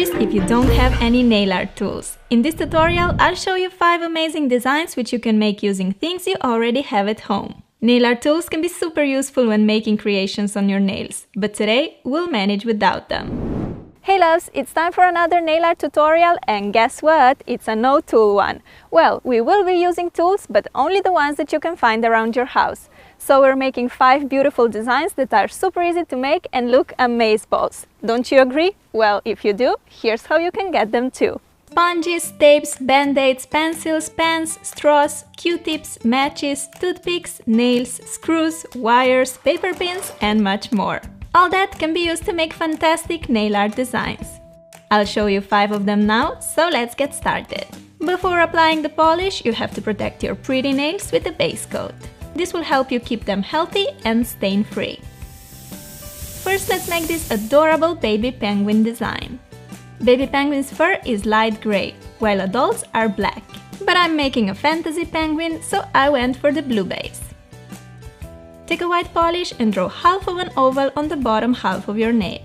worries if you don't have any nail art tools. In this tutorial, I'll show you 5 amazing designs which you can make using things you already have at home. Nail art tools can be super useful when making creations on your nails, but today we'll manage without them. Hey loves, it's time for another nail art tutorial, and guess what? It's a no-tool one. Well, we will be using tools, but only the ones that you can find around your house. So we're making 5 beautiful designs that are super easy to make and look amazeballs. Don't you agree? Well, if you do, here's how you can get them too. Sponges, tapes, band-aids, pencils, pens, straws, Q-tips, matches, toothpicks, nails, screws, wires, paper pins, and much more. All that can be used to make fantastic nail art designs. I'll show you 5 of them now, so let's get started. Before applying the polish, you have to protect your pretty nails with a base coat. This will help you keep them healthy and stain-free. First, let's make this adorable baby penguin design. Baby penguin's fur is light gray, while adults are black. But I'm making a fantasy penguin, so I went for the blue base. Take a white polish and draw half of an oval on the bottom half of your nail.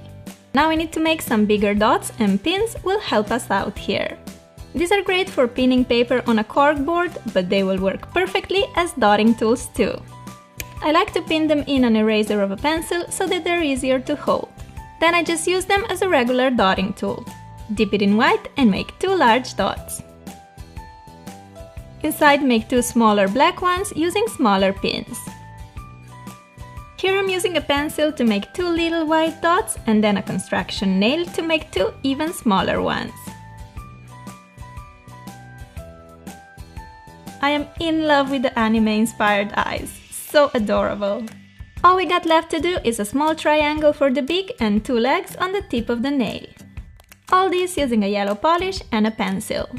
Now we need to make some bigger dots, and pins will help us out here. These are great for pinning paper on a corkboard, but they will work perfectly as dotting tools too. I like to pin them in an eraser of a pencil so that they're easier to hold. Then I just use them as a regular dotting tool. Dip it in white and make 2 large dots. Inside, make 2 smaller black ones using smaller pins. Here I'm using a pencil to make 2 little white dots and then a construction nail to make 2 even smaller ones. I am in love with the anime-inspired eyes. So adorable! All we got left to do is a small triangle for the beak and 2 legs on the tip of the nail. All this using a yellow polish and a pencil.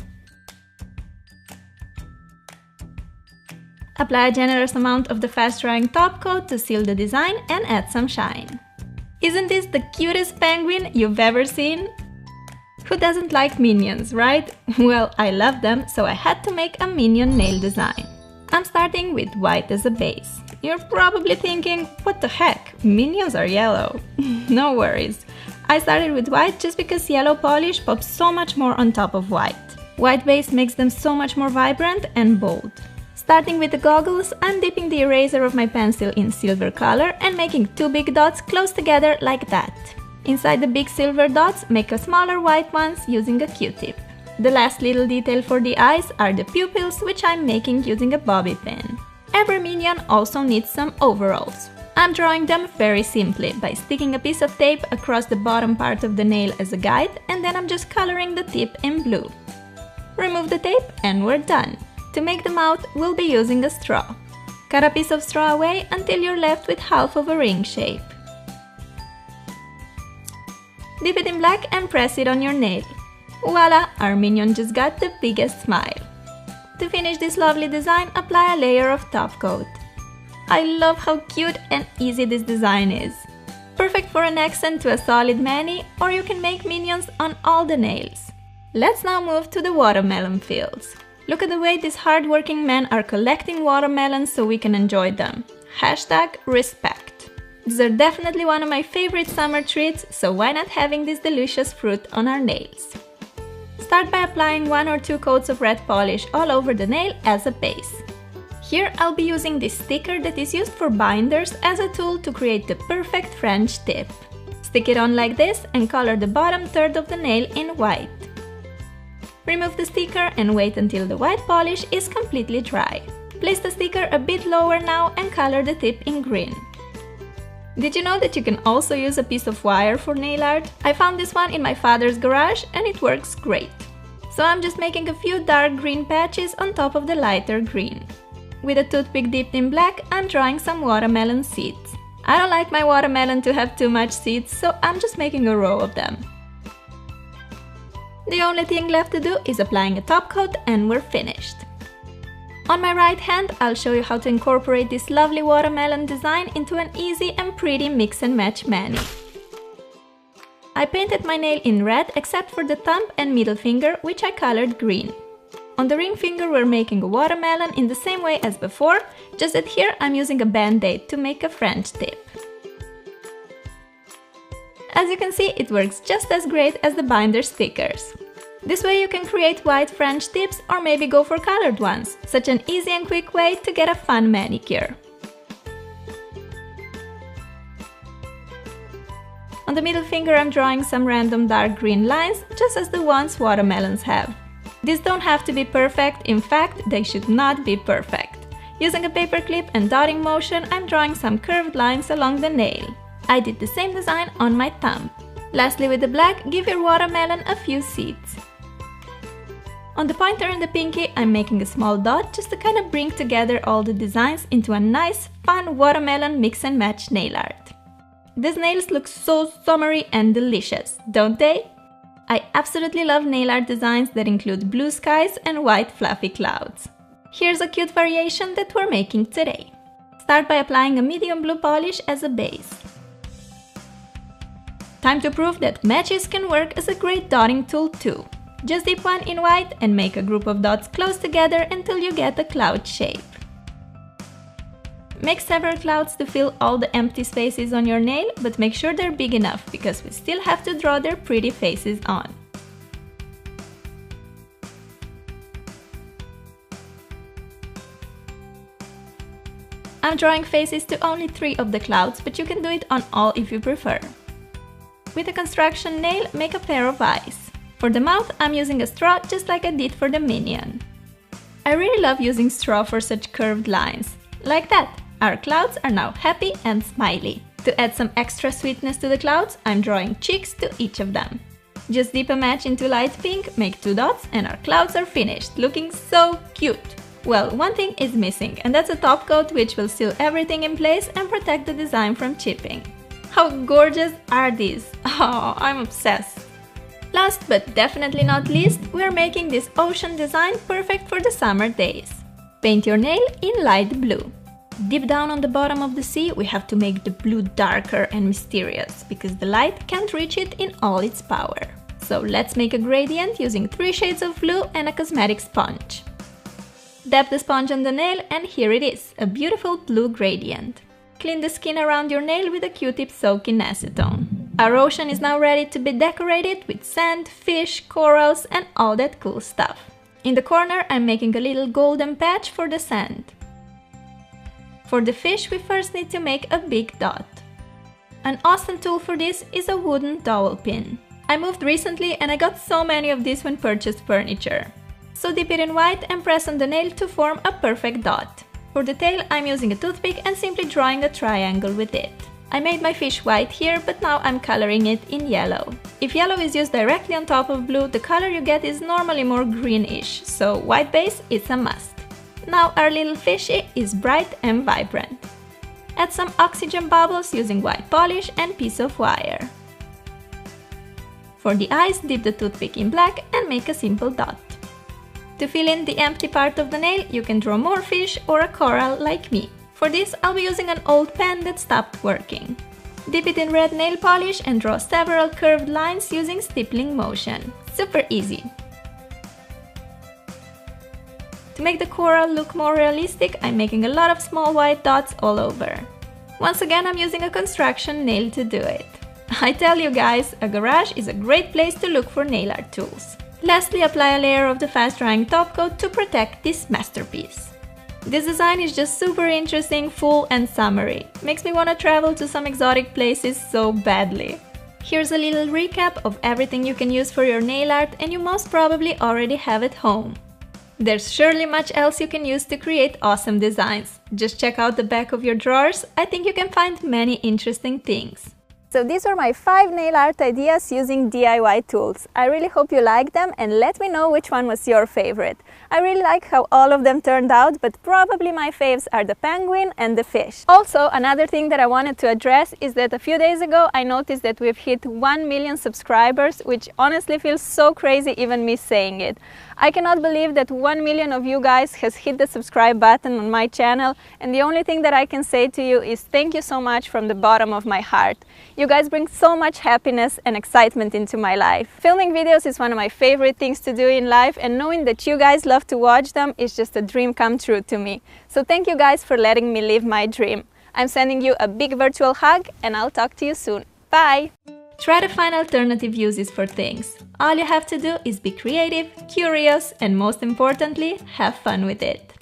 Apply a generous amount of the fast-drying top coat to seal the design and add some shine. Isn't this the cutest penguin you've ever seen? Who doesn't like minions, right? Well, I love them, so I had to make a minion nail design. I'm starting with white as a base. You're probably thinking, what the heck, minions are yellow. No worries. I started with white just because yellow polish pops so much more on top of white. White base makes them so much more vibrant and bold. Starting with the goggles, I'm dipping the eraser of my pencil in silver color and making 2 big dots close together like that. Inside the big silver dots, make a smaller white ones using a Q-tip. The last little detail for the eyes are the pupils, which I'm making using a bobby pin. Every minion also needs some overalls. I'm drawing them very simply by sticking a piece of tape across the bottom part of the nail as a guide, and then I'm just coloring the tip in blue. Remove the tape and we're done. To make the mouth, we'll be using a straw. Cut a piece of straw away until you're left with half of a ring shape. Dip it in black and press it on your nail. Voila! Our minion just got the biggest smile. To finish this lovely design, apply a layer of top coat. I love how cute and easy this design is. Perfect for an accent to a solid mani, or you can make minions on all the nails. Let's now move to the watermelon fields. Look at the way these hard-working men are collecting watermelons so we can enjoy them. #respect. These are definitely one of my favorite summer treats, so why not having this delicious fruit on our nails? Start by applying 1 or 2 coats of red polish all over the nail as a base. Here I'll be using this sticker that is used for binders as a tool to create the perfect French tip. Stick it on like this and color the bottom third of the nail in white. Remove the sticker and wait until the white polish is completely dry. Place the sticker a bit lower now and color the tip in green. Did you know that you can also use a piece of wire for nail art? I found this one in my father's garage and it works great. So I'm just making a few dark green patches on top of the lighter green. With a toothpick dipped in black, I'm drawing some watermelon seeds. I don't like my watermelon to have too much seeds, so I'm just making a row of them. The only thing left to do is applying a top coat and we're finished. On my right hand, I'll show you how to incorporate this lovely watermelon design into an easy and pretty mix and match mani. I painted my nail in red except for the thumb and middle finger, which I colored green. On the ring finger we're making a watermelon in the same way as before, just that here I'm using a band-aid to make a French tip. As you can see, it works just as great as the binder stickers. This way you can create white French tips or maybe go for colored ones. Such an easy and quick way to get a fun manicure. On the middle finger I'm drawing some random dark green lines, just as the ones watermelons have. These don't have to be perfect, in fact, they should not be perfect. Using a paper clip and dotting motion, I'm drawing some curved lines along the nail. I did the same design on my thumb. Lastly, with the black, give your watermelon a few seeds. On the pointer and the pinky, I'm making a small dot just to kind of bring together all the designs into a nice, fun watermelon mix and match nail art. These nails look so summery and delicious, don't they? I absolutely love nail art designs that include blue skies and white fluffy clouds. Here's a cute variation that we're making today. Start by applying a medium blue polish as a base. Time to prove that matches can work as a great dotting tool too. Just dip one in white and make a group of dots close together until you get a cloud shape. Make several clouds to fill all the empty spaces on your nail, but make sure they're big enough because we still have to draw their pretty faces on. I'm drawing faces to only 3 of the clouds, but you can do it on all if you prefer. With a construction nail, make a pair of eyes. For the mouth, I'm using a straw just like I did for the minion. I really love using straw for such curved lines. Like that! Our clouds are now happy and smiley. To add some extra sweetness to the clouds, I'm drawing cheeks to each of them. Just dip a match into light pink, make 2 dots, and our clouds are finished, looking so cute! Well, one thing is missing, and that's a top coat which will seal everything in place and protect the design from chipping. How gorgeous are these? Oh, I'm obsessed! Last but definitely not least, we're making this ocean design perfect for the summer days. Paint your nail in light blue. Deep down on the bottom of the sea, we have to make the blue darker and mysterious, because the light can't reach it in all its power. So let's make a gradient using 3 shades of blue and a cosmetic sponge. Dab the sponge on the nail and here it is, a beautiful blue gradient. Clean the skin around your nail with a Q-tip soaked in acetone. Our ocean is now ready to be decorated with sand, fish, corals and all that cool stuff. In the corner, I'm making a little golden patch for the sand. For the fish, we first need to make a big dot. An awesome tool for this is a wooden dowel pin. I moved recently and I got so many of these when purchased furniture. So dip it in white and press on the nail to form a perfect dot. For the tail, I'm using a toothpick and simply drawing a triangle with it. I made my fish white here, but now I'm coloring it in yellow. If yellow is used directly on top of blue, the color you get is normally more greenish, so white base is a must. Now our little fishy is bright and vibrant. Add some oxygen bubbles using white polish and piece of wire. For the eyes, dip the toothpick in black and make a simple dot. To fill in the empty part of the nail, you can draw more fish or a coral like me. For this, I'll be using an old pen that stopped working. Dip it in red nail polish and draw several curved lines using stippling motion. Super easy! To make the coral look more realistic, I'm making a lot of small white dots all over. Once again, I'm using a construction nail to do it. I tell you guys, a garage is a great place to look for nail art tools. Lastly, apply a layer of the fast-drying top coat to protect this masterpiece. This design is just super interesting, full and summery. Makes me want to travel to some exotic places so badly. Here's a little recap of everything you can use for your nail art and you most probably already have at home. There's surely much else you can use to create awesome designs. Just check out the back of your drawers, I think you can find many interesting things. So these were my 5 nail art ideas using DIY tools. I really hope you liked them and let me know which one was your favorite. I really like how all of them turned out, but probably my faves are the penguin and the fish. Also, another thing that I wanted to address is that a few days ago I noticed that we've hit 1 million subscribers, which honestly feels so crazy even me saying it. I cannot believe that 1 million of you guys has hit the subscribe button on my channel, and the only thing that I can say to you is thank you so much from the bottom of my heart. You guys bring so much happiness and excitement into my life. Filming videos is one of my favorite things to do in life, and knowing that you guys love to watch them is just a dream come true to me. So thank you guys for letting me live my dream. I'm sending you a big virtual hug and I'll talk to you soon. Bye! Try to find alternative uses for things. All you have to do is be creative, curious, and most importantly, have fun with it.